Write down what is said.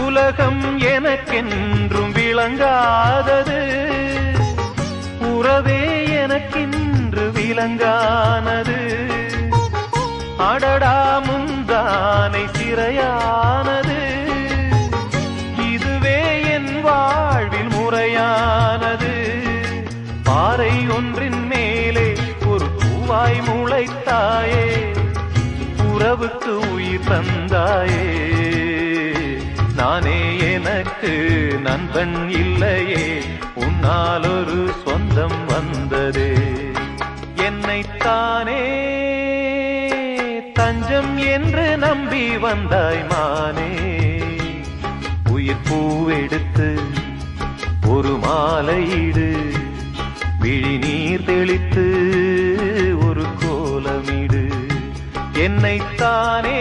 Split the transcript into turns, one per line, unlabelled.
உலகம் எனக்கென்றும் விளங்காதது, உறவே எனக்கென்று விளங்கானது. அடடா முந்தானை சிறையானது, இதுவே என் வாழ்வில் முறையானது. பாறை ஒன்றின் மேலே ஒரு பூவாய் முளைத்தாயே, உறவுக்கு உயிர் தந்தாயே. நானே எனக்கு நண்பன் இல்லையே, உன்னால் ஒரு சொந்தம் வந்ததே. என்னைத்தானே தஞ்சம் என்று நம்பி வந்தாய் மானே. உயிர் பூவெடுத்து ஒரு மாலையிடு, விழி நீர் தெளித்து ஒரு கோலமிடு. என்னைத்தானே